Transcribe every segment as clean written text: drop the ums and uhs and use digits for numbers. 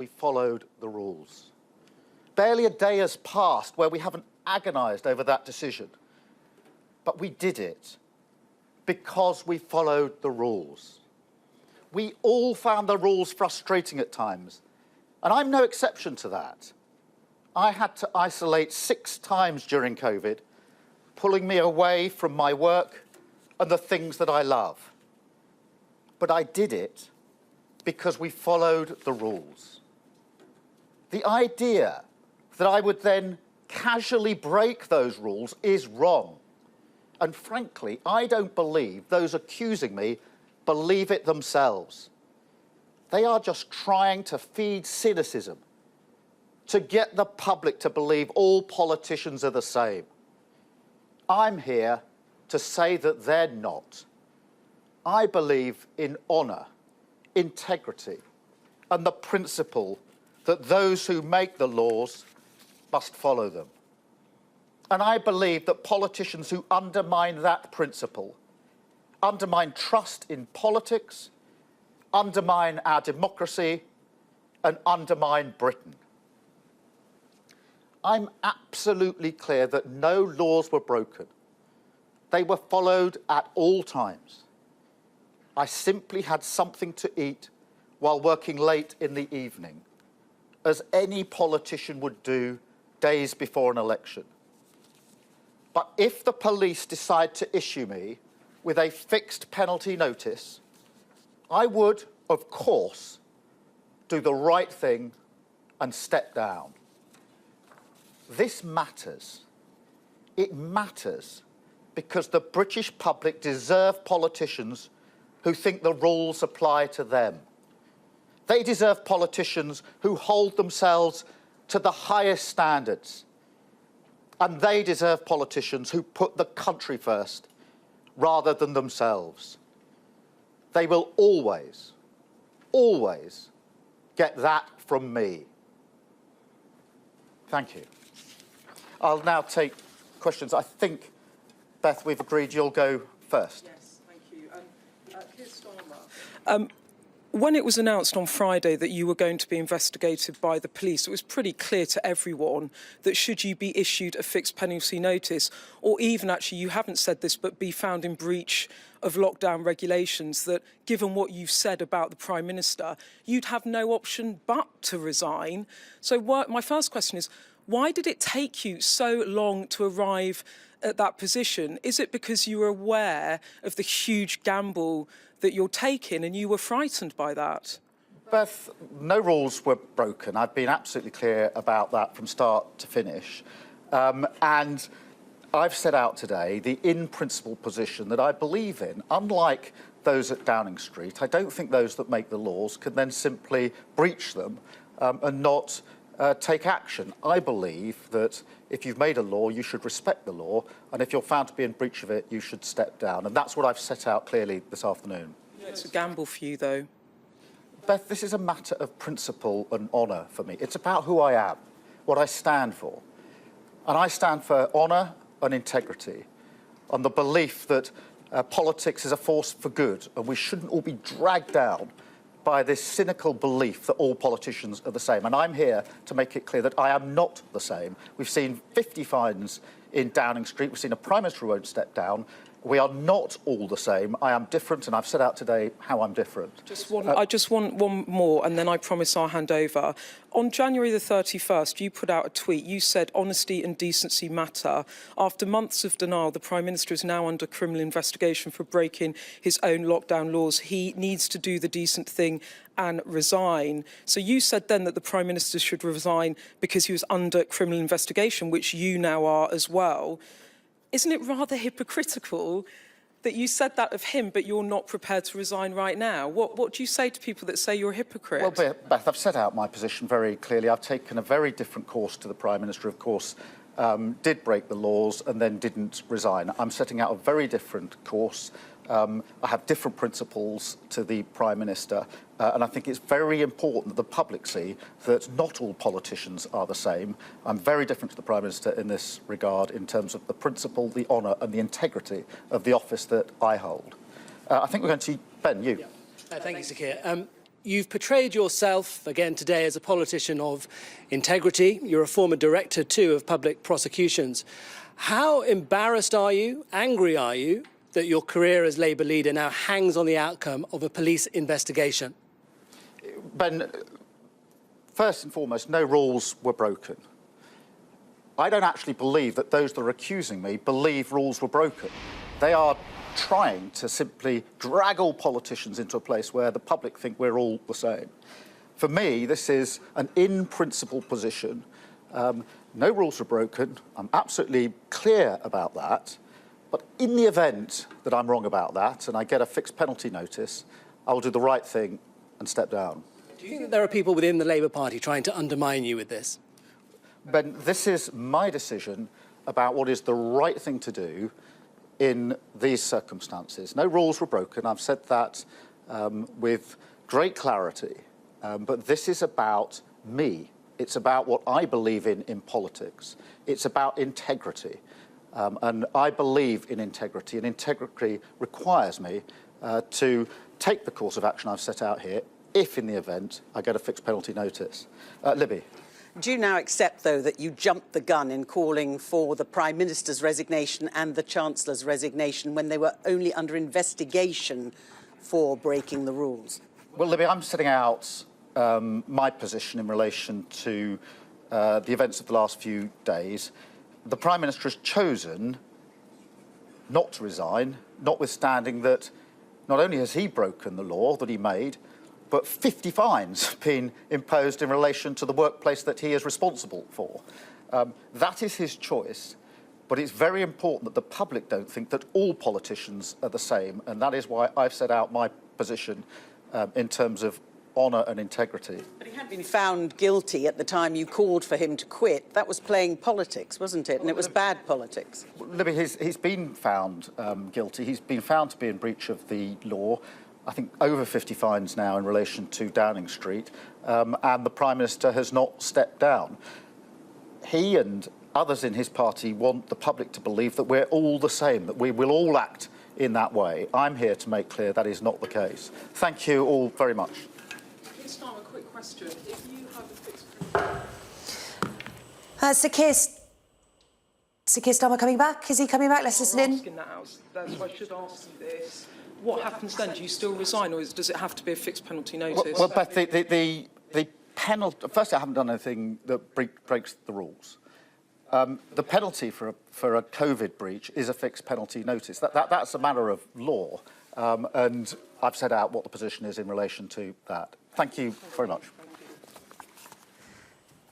We followed the rules. Barely a day has passed where we haven't agonised over that decision. But we did it because we followed the rules. We all found the rules frustrating at times, and I'm no exception to that. I had to isolate 6 times during COVID, pulling me away from my work and the things that I love. But I did it because we followed the rules. The idea that I would then casually break those rules is wrong. And frankly, I don't believe those accusing me believe it themselves. They are just trying to feed cynicism, to get the public to believe all politicians are the same. I'm here to say that they're not. I believe in honour, integrity, and the principle that those who make the laws must follow them. And I believe that politicians who undermine that principle, undermine trust in politics, undermine our democracy, and undermine Britain. I'm absolutely clear that no laws were broken. They were followed at all times. I simply had something to eat while working late in the evening, as any politician would do days before an election. But if the police decide to issue me with a fixed penalty notice, I would, of course, do the right thing and step down. This matters. It matters because the British public deserve politicians who think the rules apply to them. They deserve politicians who hold themselves to the highest standards. And they deserve politicians who put the country first rather than themselves. They will always, always get that from me. Thank you. I'll now take questions. I think, Beth, we've agreed you'll go first. Yes, thank you. Keir Starmer. When it was announced on Friday that you were going to be investigated by the police, it was pretty clear to everyone that should you be issued a fixed penalty notice, or even actually, you haven't said this, but be found in breach of lockdown regulations, that given what you've said about the Prime Minister, you'd have no option but to resign. So my first question is, why did it take you so long to arrive at that position? Is it because you were aware of the huge gamble that you're taking and you were frightened by that? Beth, no rules were broken. I've been absolutely clear about that from start to finish. And I've set out today the in-principle position that I believe in. Unlike those at Downing Street, I don't think those that make the laws can then simply breach them and not take action. I believe that if you've made a law, you should respect the law, and if you're found to be in breach of it, you should step down. And that's what I've set out clearly this afternoon. It's a gamble for you, though. Beth, this is a matter of principle and honour for me. It's about who I am, what I stand for. And I stand for honour and integrity, and the belief that politics is a force for good, and we shouldn't all be dragged down by this cynical belief that all politicians are the same. And I'm here to make it clear that I am not the same. We've seen 50 fines in Downing Street. We've seen a Prime Minister who won't step down. We are not all the same. I am different, and I've set out today how I'm different. I just want one more, and then I promise I'll hand over. On January the 31st, you put out a tweet. You said honesty and decency matter. After months of denial, the Prime Minister is now under criminal investigation for breaking his own lockdown laws. He needs to do the decent thing and resign. So you said then that the Prime Minister should resign because he was under criminal investigation, which you now are as well. Isn't it rather hypocritical that you said that of him, but you're not prepared to resign right now? What do you say to people that say you're a hypocrite? Well, Beth, I've set out my position very clearly. I've taken a very different course to the Prime Minister, of course, did break the laws and then didn't resign. I'm setting out a very different course. I have different principles to the Prime Minister, and I think it's very important that the public see that not all politicians are the same. I'm very different to the Prime Minister in this regard in terms of the principle, the honour and the integrity of the office that I hold. I think we're going to see Ben, you. Yeah. Thank you, Sir Keir. You've portrayed yourself, again today, as a politician of integrity. You're a former director, too, of public prosecutions. How embarrassed are you, angry are you, that your career as Labour leader now hangs on the outcome of a police investigation? Ben, first and foremost, no rules were broken. I don't actually believe that those that are accusing me believe rules were broken. They are trying to simply drag all politicians into a place where the public think we're all the same. For me, this is an in-principle position. No rules are broken. I'm absolutely clear about that. But in the event that I'm wrong about that and I get a fixed penalty notice, I will do the right thing and step down. Do you think that there are people within the Labour Party trying to undermine you with this? Ben, this is my decision about what is the right thing to do in these circumstances. No rules were broken. I've said that with great clarity. But this is about me. It's about what I believe in politics. It's about integrity. And I believe in integrity, and integrity requires me to take the course of action I've set out here if, in the event, I get a fixed penalty notice. Libby. Do you now accept, though, that you jumped the gun in calling for the Prime Minister's resignation and the Chancellor's resignation when they were only under investigation for breaking the rules? Well, Libby, I'm setting out my position in relation to the events of the last few days. The Prime Minister has chosen not to resign, notwithstanding that not only has he broken the law that he made, but 50 fines have been imposed in relation to the workplace that he is responsible for. That is his choice, but it's very important that the public don't think that all politicians are the same, and that is why I've set out my position in terms of honour and integrity. But he had been found guilty at the time you called for him to quit. That was playing politics, wasn't it? And it was bad politics. Libby, he's been found guilty. He's been found to be in breach of the law. I think over 50 fines now in relation to Downing Street, and the Prime Minister has not stepped down. He and others in his party want the public to believe that we're all the same, that we will all act in that way. I'm here to make clear that is not the case. Thank you all very much. Keir Starmer, a quick question. If you have a fixed Sir Keir Starmer coming back? Is he coming back? Let's listen in. That's why I should ask you this. What happens then? Do you still resign, or does it have to be a fixed penalty notice? Well, Beth, the penalty... Firstly, I haven't done anything that breaks the rules. The penalty for a COVID breach is a fixed penalty notice. That's a matter of law, and I've set out what the position is in relation to that. Thank you very much.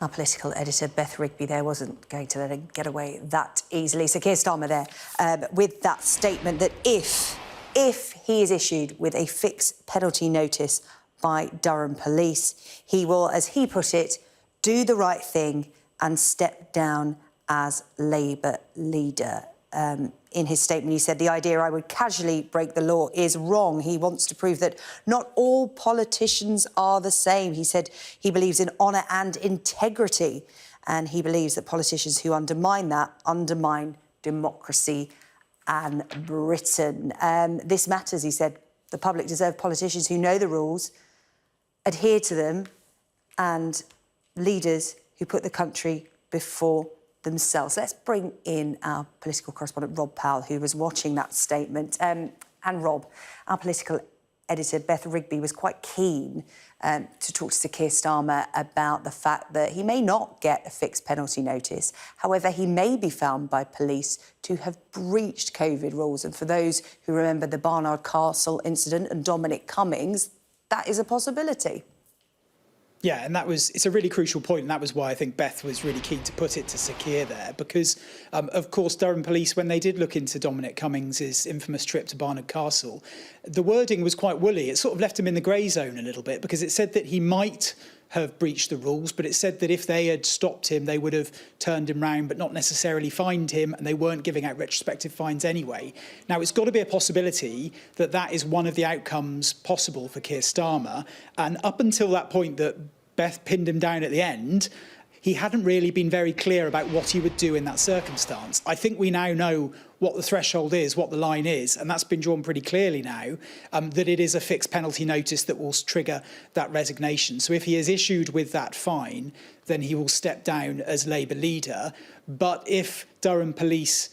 Our political editor, Beth Rigby, there wasn't going to let him get away that easily. So Keir Starmer there with that statement that if he is issued with a fixed penalty notice by Durham police, he will, as he put it, do the right thing and step down as Labour leader. In his statement, he said, the idea I would casually break the law is wrong. He wants to prove that not all politicians are the same. He said he believes in honour and integrity, and he believes that politicians who undermine that undermine democracy and Britain. This matters, he said. The public deserve politicians who know the rules, adhere to them, and leaders who put the country before themselves. Let's bring in our political correspondent, Rob Powell, who was watching that statement. And Rob, our political editor, Beth Rigby, was quite keen to talk to Sir Keir Starmer about the fact that he may not get a fixed penalty notice. However, he may be found by police to have breached COVID rules. And for those who remember the Barnard Castle incident and Dominic Cummings, that is a possibility. Yeah, and it's a really crucial point, and that was why I think Beth was really keen to put it to Sir Keir there, because, of course, Durham Police, when they did look into Dominic Cummings' infamous trip to Barnard Castle, the wording was quite woolly. It sort of left him in the grey zone a little bit, because it said that he might have breached the rules, but it said that if they had stopped him, they would have turned him round, but not necessarily fined him, and they weren't giving out retrospective fines anyway. Now, it's got to be a possibility that that is one of the outcomes possible for Keir Starmer, and up until that point that Beth pinned him down at the end, he hadn't really been very clear about what he would do in that circumstance. I think we now know what the threshold is, what the line is, and that's been drawn pretty clearly now, that it is a fixed penalty notice that will trigger that resignation. So if he is issued with that fine, then he will step down as Labour leader. But if Durham police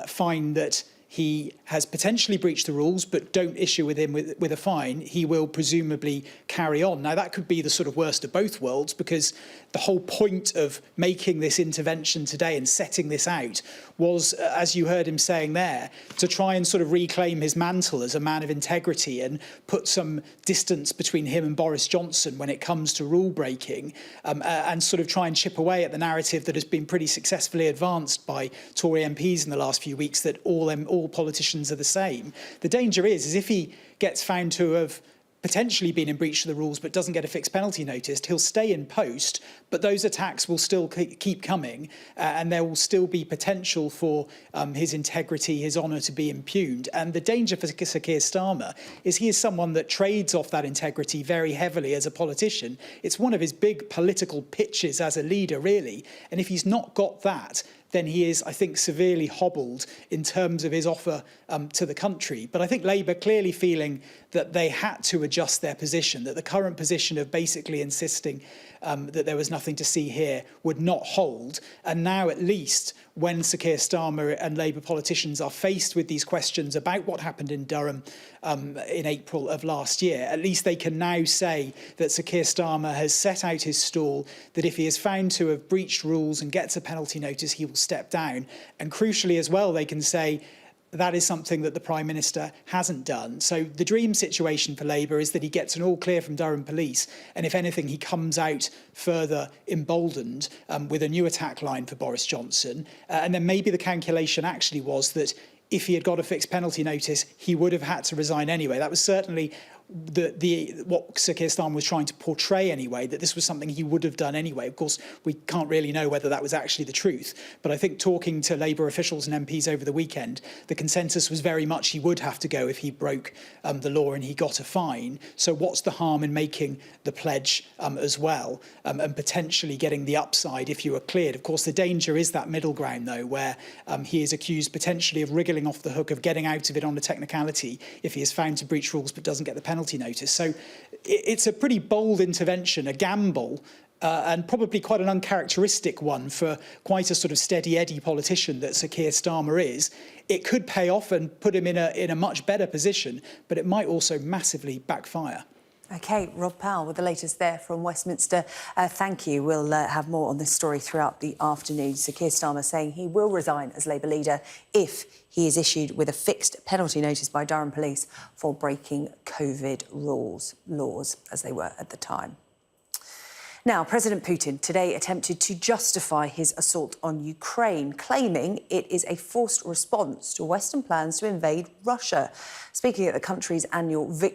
find that he has potentially breached the rules but don't issue with him with a fine, he will presumably carry on. Now, that could be the sort of worst of both worlds, because the whole point of making this intervention today and setting this out was, as you heard him saying there, to try and sort of reclaim his mantle as a man of integrity and put some distance between him and Boris Johnson when it comes to rule breaking, and sort of try and chip away at the narrative that has been pretty successfully advanced by Tory MPs in the last few weeks, that all politicians are the same. The danger is if he gets found to have potentially been in breach of the rules but doesn't get a fixed penalty notice, he'll stay in post, but those attacks will still keep coming, and there will still be potential for his integrity, his honour to be impugned. And the danger for Sir Keir Starmer is he is someone that trades off that integrity very heavily as a politician. It's one of his big political pitches as a leader, really. And if he's not got that, then he is, I think, severely hobbled in terms of his offer to the country. But I think Labour clearly feeling that they had to adjust their position, that the current position of basically insisting that there was nothing to see here would not hold. And now, at least, when Sir Keir Starmer and Labour politicians are faced with these questions about what happened in Durham in April of last year, at least they can now say that Sir Keir Starmer has set out his stall, that if he is found to have breached rules and gets a penalty notice, he will step down. And crucially as well, they can say that is something that the Prime Minister hasn't done. So the dream situation for Labour is that he gets an all clear from Durham Police, and if anything, he comes out further emboldened with a new attack line for Boris Johnson. And then maybe the calculation actually was that if he had got a fixed penalty notice, he would have had to resign anyway. That was certainly what Sir Keir Starmer was trying to portray anyway, that this was something he would have done anyway. Of course, we can't really know whether that was actually the truth. But I think talking to Labour officials and MPs over the weekend, the consensus was very much he would have to go if he broke the law and he got a fine. So what's the harm in making the pledge as well, and potentially getting the upside if you are cleared? Of course, the danger is that middle ground, though, where he is accused potentially of wriggling off the hook, of getting out of it on a technicality if he is found to breach rules but doesn't get the penalty notice. So it's a pretty bold intervention, a gamble, and probably quite an uncharacteristic one for quite a sort of steady Eddie politician that Sir Keir Starmer is. It could pay off and put him in a much better position, but it might also massively backfire. OK, Rob Powell with the latest there from Westminster. Thank you. We'll have more on this story throughout the afternoon. Sir Keir Starmer saying he will resign as Labour leader if he is issued with a fixed penalty notice by Durham Police for breaking COVID laws as they were at the time. Now, President Putin today attempted to justify his assault on Ukraine, claiming it is a forced response to Western plans to invade Russia. Speaking at the country's annual victory